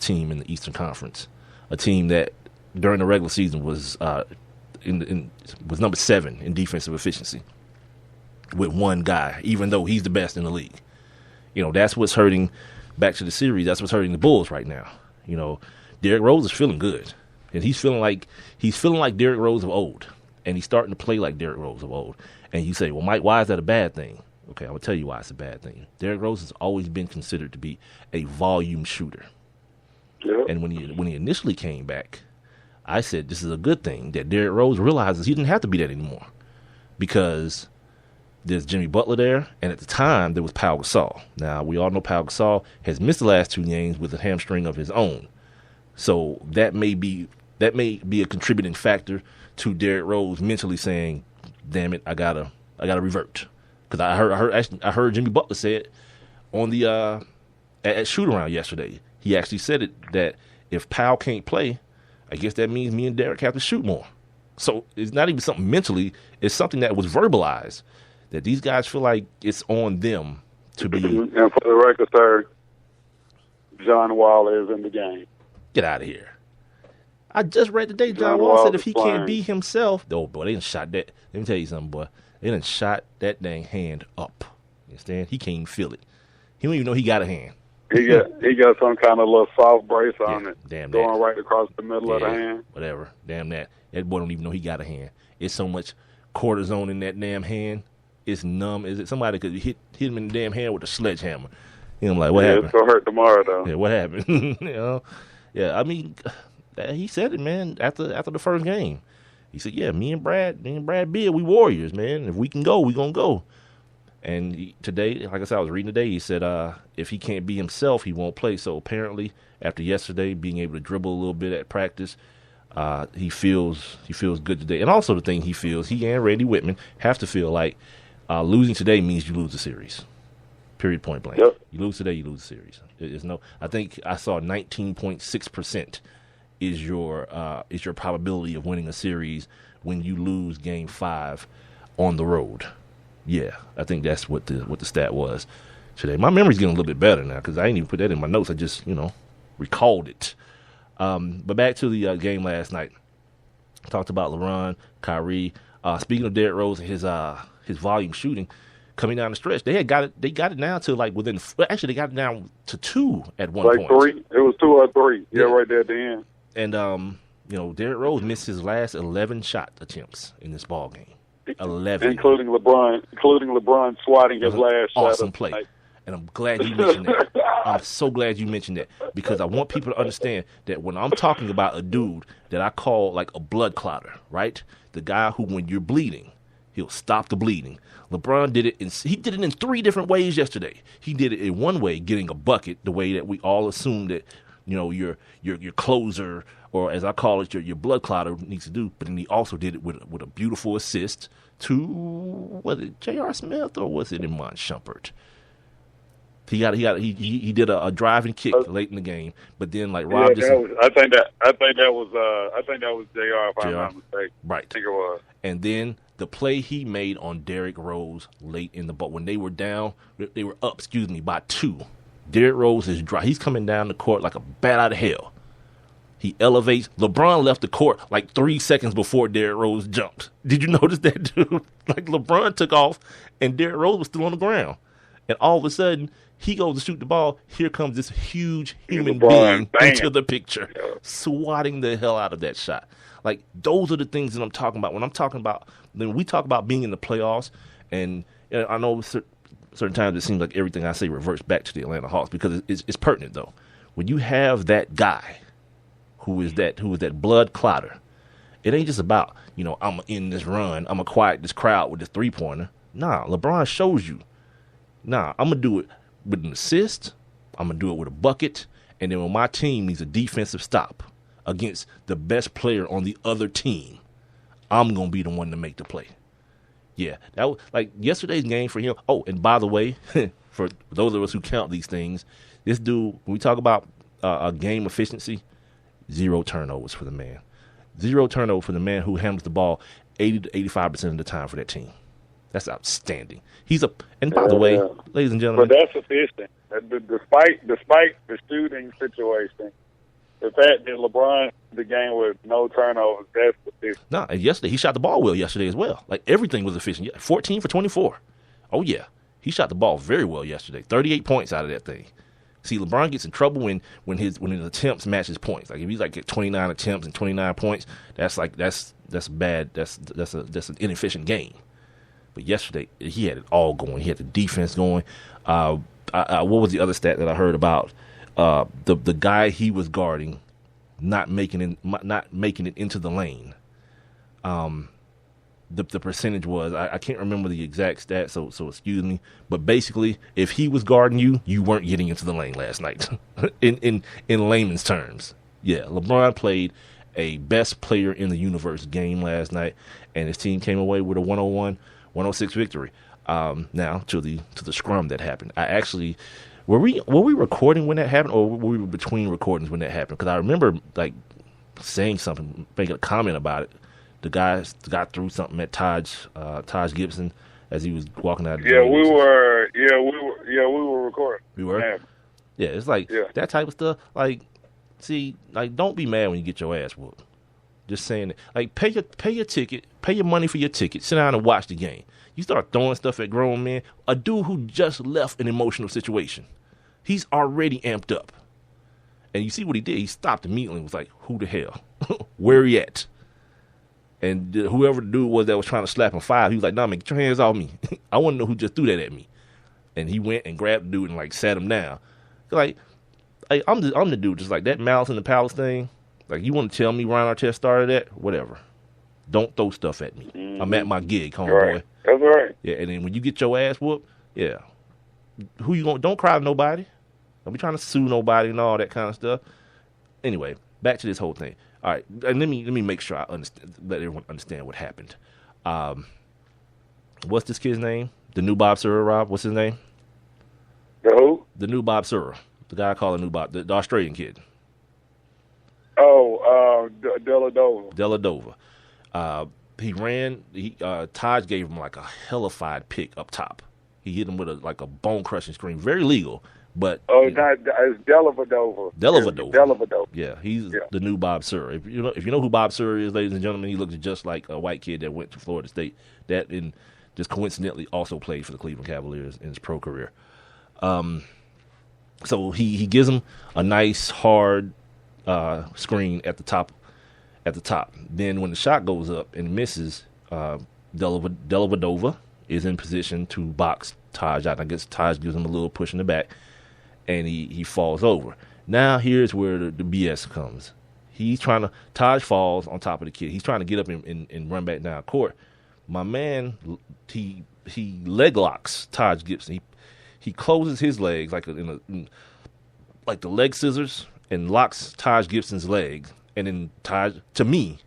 team in the Eastern Conference, a team that during the regular season was was number 7 in defensive efficiency with one guy, even though he's the best in the league. That's what's hurting. Back to the series, that's what's hurting the Bulls right now. Derrick Rose is feeling good, and he's feeling like Derrick Rose of old, and he's starting to play like Derrick Rose of old. And you say, well, Mike, why is that a bad thing? Okay, I'm gonna tell you why it's a bad thing. Derrick Rose has always been considered to be a volume shooter. Yep. And when he initially came back, I said this is a good thing that Derrick Rose realizes he didn't have to be that anymore, because there's Jimmy Butler there, and at the time there was Pau Gasol. Now we all know Pau Gasol has missed the last 2 games with a hamstring of his own, so that may be a contributing factor to Derrick Rose mentally saying, "Damn it, I gotta revert." Because I heard Jimmy Butler say it on the at shoot around yesterday. He actually said it that if Pau can't play, I guess that means me and Derrick have to shoot more. So it's not even something mentally; it's something that was verbalized. That these guys feel like it's on them to be. And for the record, sir, John Wall is in the game. Get out of here. I just read today John Wall said if he can't be himself, oh boy, they done shot that. Let me tell you something, boy. They done shot that dang hand up. You understand? He can't even feel it. He don't even know he got a hand. He got some kind of little soft brace on it. Damn going that. right across the middle of the hand. Whatever. Damn that. That boy don't even know he got a hand. It's so much cortisone in that damn hand. It's numb. Is it somebody could hit him in the damn hand with a sledgehammer? I'm like, what happened? It's gonna hurt tomorrow though. Yeah, what happened? Yeah. I mean, he said it, man. After the first game, he said, "Yeah, me and Brad Beal, we warriors, man. If we can go, we gonna go." And today, like I said, I was reading today. He said, if he can't be himself, he won't play. So apparently, after yesterday being able to dribble a little bit at practice, he feels good today. And also the thing he and Randy Whitman have to feel like. Losing today means you lose the series. Period. Point blank. Yep. You lose today, you lose the series. There's no. I think I saw 19.6% is your probability of winning a series when you lose Game 5 on the road. Yeah, I think that's what the stat was today. My memory's getting a little bit better now because I didn't even put that in my notes. I just recalled it. But back to the game last night. Talked about LeBron, Kyrie. Speaking of Derrick Rose and his volume shooting coming down the stretch, they got it down to like within. Actually, they got it down to 2 at one point. 3. It was 2 or 3. Yeah, right there at the end. And Derrick Rose missed his last 11 shot attempts in this ball game. 11, including LeBron swatting his last shot. Awesome play. And I'm glad you mentioned that. I'm so glad you mentioned that because I want people to understand that when I'm talking about a dude that I call like a blood clotter, right? The guy who, when you're bleeding, he'll stop the bleeding. LeBron did it in 3 different ways yesterday. He did it in one way, getting a bucket, the way that we all assume that your closer, or as I call it, your blood clotter needs to do. But then he also did it with a beautiful assist to, was it J.R. Smith or was it Iman Shumpert? He did a driving kick late in the game, but then like Rob just I think that was JR if I'm not mistaken. Right. I think it was. And then the play he made on Derrick Rose late in the ball when they were up by 2. Derrick Rose is dry. He's coming down the court like a bat out of hell. He elevates. LeBron left the court like 3 seconds before Derrick Rose jumped. Did you notice that, dude? Like LeBron took off and Derrick Rose was still on the ground. And all of a sudden, he goes to shoot the ball. Here comes this huge human being into the picture, swatting the hell out of that shot. Like, those are the things that I'm talking about. When we talk about being in the playoffs, and I know certain times it seems like everything I say reverts back to the Atlanta Hawks because it's pertinent, though. When you have that guy who is that blood clotter, it ain't just about, I'm going to end this run, I'm going to quiet this crowd with this three-pointer. Nah, LeBron shows you. Nah, I'm going to do it with an assist, I'm going to do it with a bucket, and then when my team needs a defensive stop against the best player on the other team, I'm going to be the one to make the play. Yeah, that was like yesterday's game for him. Oh, and by the way, for those of us who count these things, this dude, when we talk about a game efficiency, 0 turnovers for the man. 0 turnovers for the man who handles the ball 80 to 85% of the time for that team. That's outstanding. And by the way, ladies and gentlemen, but that's efficient. Despite the shooting situation, the fact that LeBron the game with no turnovers, that's the big. No, and yesterday he shot the ball well yesterday as well. Like everything was efficient. 14 for 24. Oh yeah, he shot the ball very well yesterday. 38 points out of that thing. See, LeBron gets in trouble when his attempts match his points. Like if he's like at 29 attempts and 29 points, that's bad. That's an inefficient game. But yesterday he had it all going. He had the defense going. What was the other stat that I heard about? The guy he was guarding not making it into the lane. The percentage was I can't remember the exact stat, so excuse me. But basically, if he was guarding you, you weren't getting into the lane last night. in layman's terms, yeah, LeBron played a best player in the universe game last night, and his team came away with a 101-106 victory. Now to the scrum that happened. I actually were we recording when that happened, or were we between recordings when that happened? Because I remember like saying something, making a comment about it. The guy threw something at Taj Gibson as he was walking out of the game. We were recording. We were? Yeah, it's like that type of stuff. Like, see, like don't be mad when you get your ass whooped. Just saying it. Like pay your ticket, pay your money for your ticket, sit down and watch the game. You start throwing stuff at grown men, a dude who just left an emotional situation. He's already amped up. And you see what he did? He stopped immediately and was like, who the hell? Where he at? And whoever the dude was that was trying to slap him 5, he was like, nah, man, get your hands off me. I want to know who just threw that at me. And he went and grabbed the dude and, like, sat him down. Like I'm the dude, just like that Malice in the Palace thing. Like, you want to tell me Ron Artest started that? Whatever. Don't throw stuff at me. Mm-hmm. I'm at my gig, homeboy. Right. That's right. Yeah, and then when you get your ass whooped, yeah. Who you gonna? Don't cry to nobody. Don't be trying to sue nobody and all that kind of stuff. Anyway, back to this whole thing. All right, and let me make sure I understand, let everyone understand what happened. What's this kid's name? The new Bob Sura, Rob? What's his name? The who? The new Bob Sura. The guy I call the new Bob, the Australian kid. Oh, Deladova. Deladova. He ran. Taj gave him like a hellified pick up top. He hit him with a bone crushing screen. Very legal. But it's Delavadova. Delavadova. Yeah, he's the new Bob Sura. If you know who Bob Sura is, ladies and gentlemen, he looks just like a white kid that went to Florida State. That just coincidentally also played for the Cleveland Cavaliers in his pro career. So he gives him a nice hard screen at the top. Then when the shot goes up and misses, Delavadova is in position to box Taj out. I guess Taj gives him a little push in the back. And he falls over. Now here's where the BS comes. Taj falls on top of the kid. He's trying to get up and run back down court. My man, he leg locks Taj Gibson. He closes his legs like the leg scissors and locks Taj Gibson's legs. And then Taj, to me,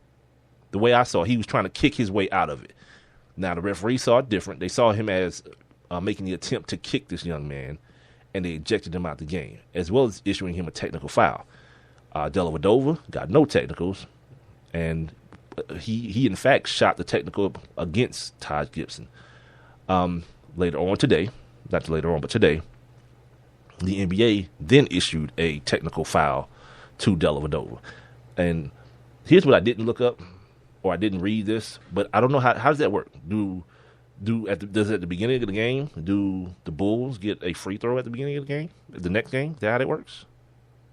the way I saw it, he was trying to kick his way out of it. Now the referee saw it different. They saw him as making the attempt to kick this young man. And they ejected him out the game, as well as issuing him a technical foul. Delavadova got no technicals, and he in fact shot the technical against Taj Gibson. Later on today, not later on, but today, the NBA then issued a technical foul to Delavadova. And here's what I didn't look up, or I didn't read this, but I don't know how does that work? Does at the beginning of the game, do the Bulls get a free throw at the beginning of the game? The next game? Is that how that works?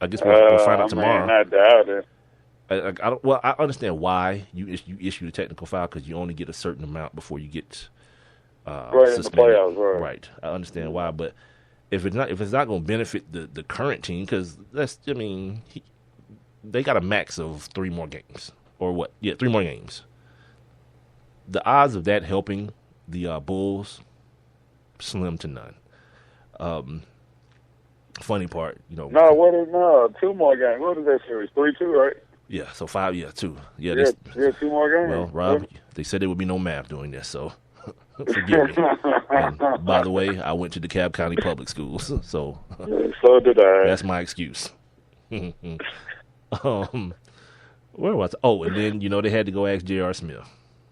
I guess we'll find out tomorrow. I doubt it. I understand why you issue the technical foul, because you only get a certain amount before you get right suspended. In the playoffs, Right. I understand why, but if it's not going to benefit the current team, because they got a max of 3 more games, or what? Yeah, 3 more games. The odds of that helping the Bulls, slim to none. Funny part, No, 2 more games. What is that series? 3-2, right? Yeah, so 5, 2. Yeah, 2 more games. Well, Rob, they said there would be no math doing this, so forgive me. And by the way, I went to DeKalb County Public Schools, so so did I. That's my excuse. Where was I? Oh, and then they had to go ask J.R. Smith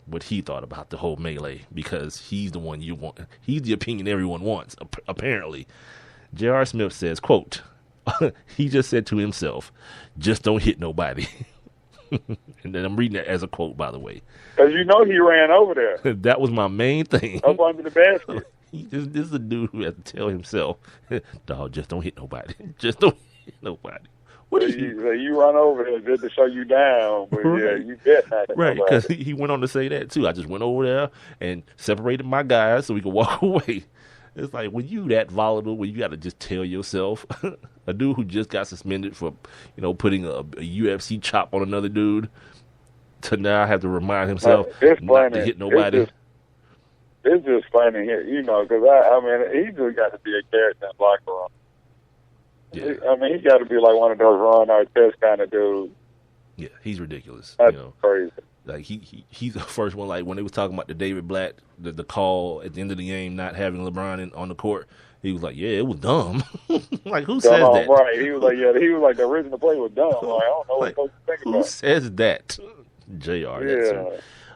what he thought about the whole melee, because he's the one he's the opinion everyone wants, apparently. J.R. Smith says, quote, he just said to himself, "Just don't hit nobody." And then I'm reading that as a quote, by the way. Because he ran over there. That was my main thing. Up under the basket. This is a dude who has to tell himself, "Dog, just don't hit nobody. Just don't hit nobody." What so is you run over there just to show you down, but right. yeah, you bet not. Right, because he went on to say that too. I just went over there and separated my guys so we could walk away. It's like, when you that volatile, when you got to just tell yourself, a dude who just got suspended for, putting a UFC chop on another dude, to now have to remind himself not to hit nobody. It's just funny here, because I mean, he just got to be a character in the locker room. Yeah. I mean, he got to be like one of those Ron Artest kind of dudes. Yeah, he's ridiculous. That's crazy. Like he's the first one. Like when they was talking about the David Blatt, the call at the end of the game not having LeBron on the court, he was like, "Yeah, it was dumb." Like, who says that? Right? He was like, "Yeah, he was like, the original play was dumb." Like, I don't know what to think about. Who says that? Jr. Yeah.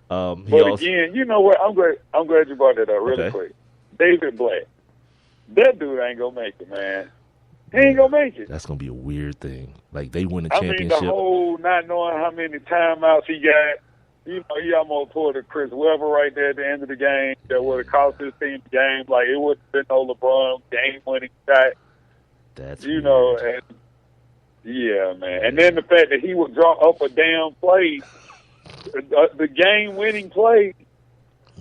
But again, you know what? I'm glad you brought that up really quick. David Blatt, that dude ain't gonna make it, man. He ain't gonna make it. That's gonna be a weird thing. Like, they win a championship. I mean, the whole not knowing how many timeouts he got. He almost pulled a Chris Webber right there at the end of the game that would have cost his team the game. Like, it wouldn't have been no LeBron game-winning shot. That's weird. And yeah, man. And then the fact that he would draw up a damn play, the game-winning play,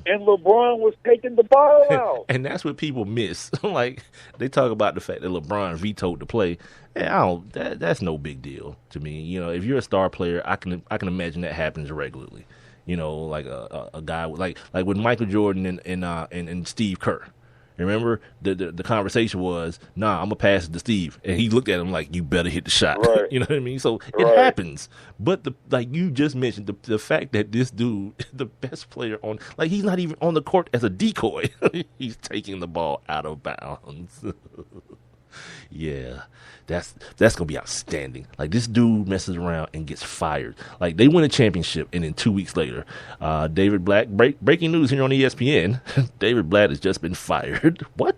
and LeBron was taking the ball out. And that's what people miss. Like, they talk about the fact that LeBron vetoed the play. And that's no big deal to me. If you're a star player, I can imagine that happens regularly. Like a guy like with Michael Jordan and Steve Kerr. Remember the conversation was, "Nah, I'm gonna pass it to Steve," and he looked at him like, "You better hit the shot." Right. You know what I mean? So it happens. But like you just mentioned, the fact that this dude, the best player on, like, he's not even on the court as a decoy. He's taking the ball out of bounds. Yeah, that's gonna be outstanding. Like, this dude messes around and gets fired. Like, they win a championship, and then 2 weeks later, David Blatt, breaking news here on ESPN, David Blatt has just been fired. What?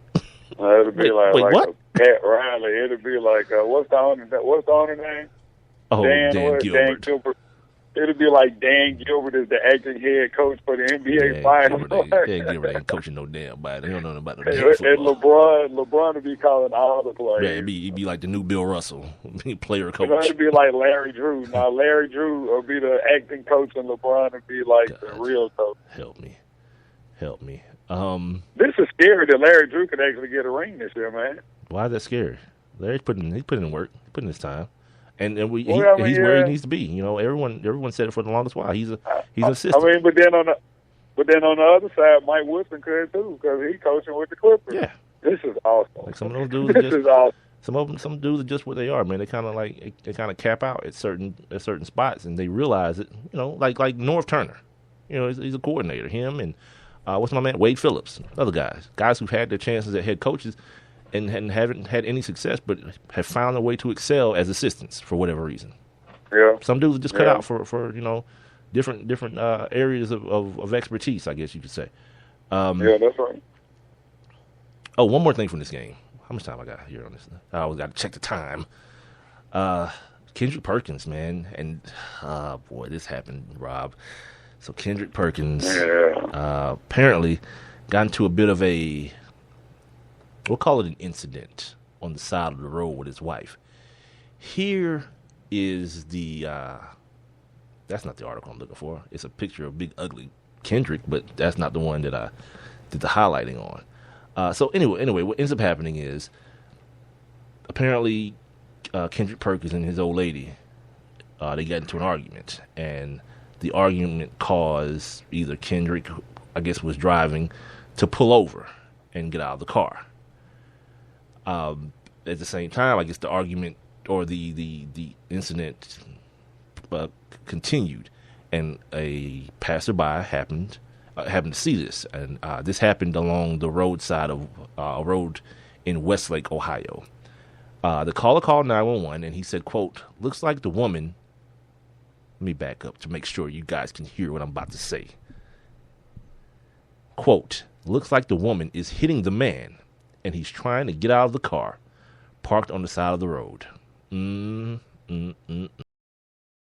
It'll be wait, like what? a Pat Riley. It'll be like what's the owner name? Oh, Dan Gilbert. Dan Gilbert. It'll be like Dan Gilbert is the acting head coach for the NBA Finals. Dan Gilbert ain't coaching no damn body. He don't know nothing about no damn football. And LeBron will be calling all the players. Yeah, he'd be like the new Bill Russell, player coach. It'll be like Larry Drew. Now, Larry Drew will be the acting coach, and LeBron will be like the real coach. Help me. This is scary that Larry Drew could actually get a ring this year, man. Why is that scary? Larry's putting in work, putting his time. And he's where he needs to be. Everyone said it for the longest while. He's an assistant. I mean, but then on the other side, Mike Woodson could too, because he's coaching with the Clippers. Yeah, this is awesome. Like, some of those dudes, is awesome. Some dudes are just what they are, man. They kind of cap out at certain spots, and they realize it. Like North Turner. He's a coordinator. Him and what's my man, Wade Phillips. Other guys who've had their chances at head coaches and haven't had any success, but have found a way to excel as assistants for whatever reason. Yeah. Some dudes are just cut out for different areas of expertise, I guess you could say. Yeah, that's right. Oh, one more thing from this game. How much time I got here on this? I always got to check the time. Kendrick Perkins, man, and boy, this happened, Rob. So Kendrick Perkins apparently got into a bit of a, we'll call it an incident on the side of the road with his wife. Here is that's not the article I'm looking for. It's a picture of big, ugly Kendrick, but that's not the one that I did the highlighting on. So anyway, what ends up happening is, apparently Kendrick Perkins and his old lady, they got into an argument, and the argument caused either Kendrick, I guess, was driving, to pull over and get out of the car. At the same time, I guess the argument or the incident continued, and a passerby happened to see this, and this happened along the roadside of a road in Westlake, Ohio. The caller called 911, and he said, quote, "Looks like the woman." Let me back up to make sure you guys can hear what I'm about to say. Quote, "Looks like the woman is hitting the man, and he's trying to get out of the car. parked on the side of the road.